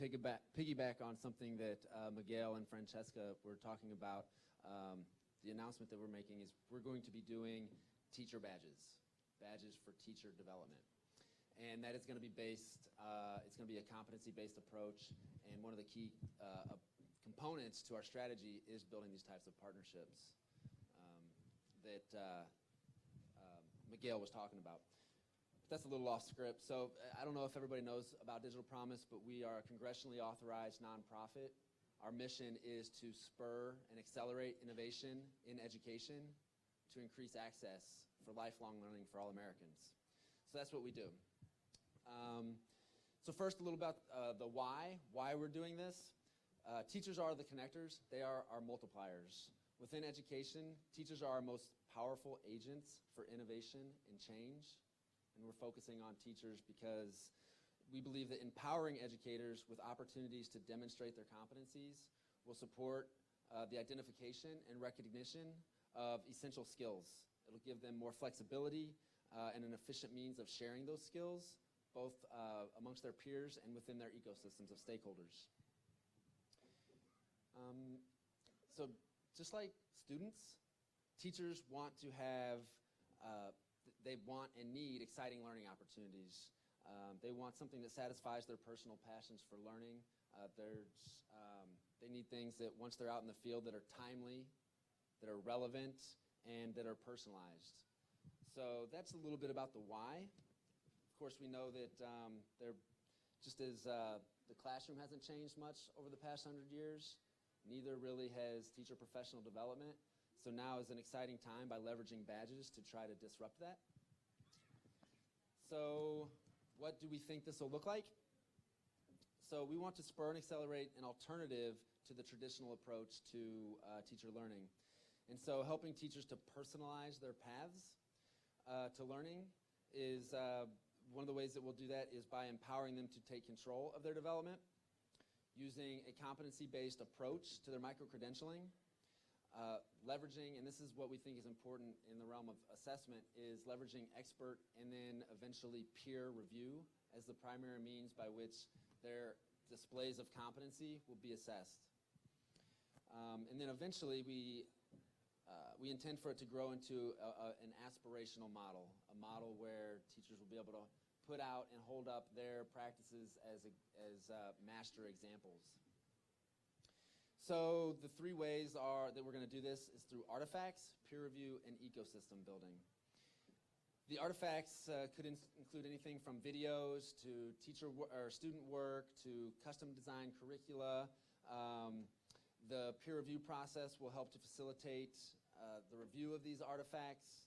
piggyback on something that Miguel and Francesca were talking about. The announcement that we're making is we're going to be doing teacher badges for teacher development. And that is going to be based, it's going to be a competency-based approach, and one of the key components to our strategy is building these types of partnerships that Miguel was talking about. That's a little off script. So I don't know if everybody knows about Digital Promise, but we are a congressionally authorized nonprofit. Our mission is to spur and accelerate innovation in education to increase access for lifelong learning for all Americans. So that's what we do. So first, a little about the why we're doing this. Teachers are the connectors. They are our multipliers. Within education, teachers are our most powerful agents for innovation and change. And we're focusing on teachers because we believe that empowering educators with opportunities to demonstrate their competencies will support the identification and recognition of essential skills. It'll give them more flexibility and an efficient means of sharing those skills, both amongst their peers and within their ecosystems of stakeholders. So just like students, teachers want to have, they want and need exciting learning opportunities. They want something that satisfies their personal passions for learning. They need things that once they're out in the field that are timely, that are relevant, and that are personalized. So that's a little bit about the why. Of course, we know that just as the classroom hasn't changed much over the past 100 years, neither really has teacher professional development. So now is an exciting time by leveraging badges to try to disrupt that. So what do we think this will look like? So we want to spur and accelerate an alternative to the traditional approach to teacher learning. And so helping teachers to personalize their paths to learning is one of the ways that we'll do that is by empowering them to take control of their development, using a competency-based approach to their micro-credentialing, leveraging, and this is what we think is important in the realm of assessment, is leveraging expert and then eventually peer review as the primary means by which their displays of competency will be assessed. And then eventually we intend for it to grow into an aspirational model, a model where teachers will be able to put out and hold up their practices as master examples. So the three ways that we're going to do this is through artifacts, peer review, and ecosystem building. The artifacts could include anything from videos to student work to custom design curricula. The peer review process will help to facilitate the review of these artifacts.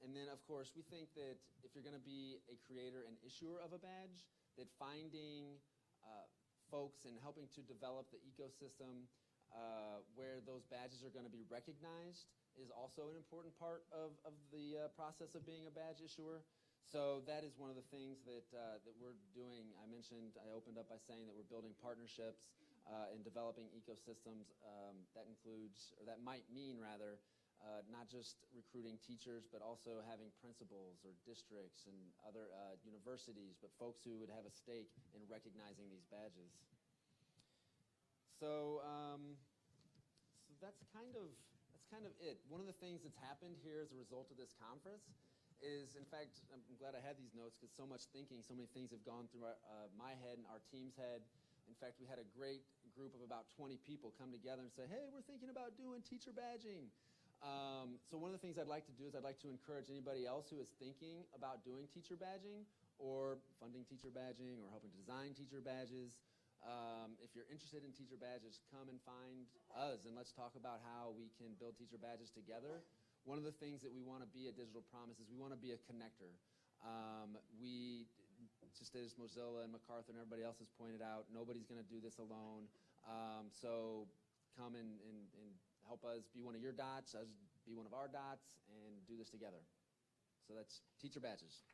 And then, of course, we think that if you're going to be a creator and issuer of a badge, that finding folks and helping to develop the ecosystem where those badges are going to be recognized is also an important part of the process of being a badge issuer. So that is one of the things that we're doing. I opened up by saying that we're building partnerships and developing ecosystems. That includes, or that might mean rather, not just recruiting teachers, but also having principals or districts and other universities, but folks who would have a stake in recognizing these badges. So, so that's kind of it. One of the things that's happened here as a result of this conference is, in fact, I'm glad I had these notes because so much thinking, so many things have gone through my head and our team's head. In fact, we had a great group of about 20 people come together and say, hey, we're thinking about doing teacher badging. So one of the things I'd like to do is I'd like to encourage anybody else who is thinking about doing teacher badging or funding teacher badging or helping to design teacher badges. If you're interested in teacher badges, come and find us and let's talk about how we can build teacher badges together. One of the things that we want to be at Digital Promise is we want to be a connector. We, just as Mozilla and MacArthur and everybody else has pointed out, nobody's going to do this alone. So come and help us be one of your dots, us be one of our dots, and do this together. So that's teacher badges.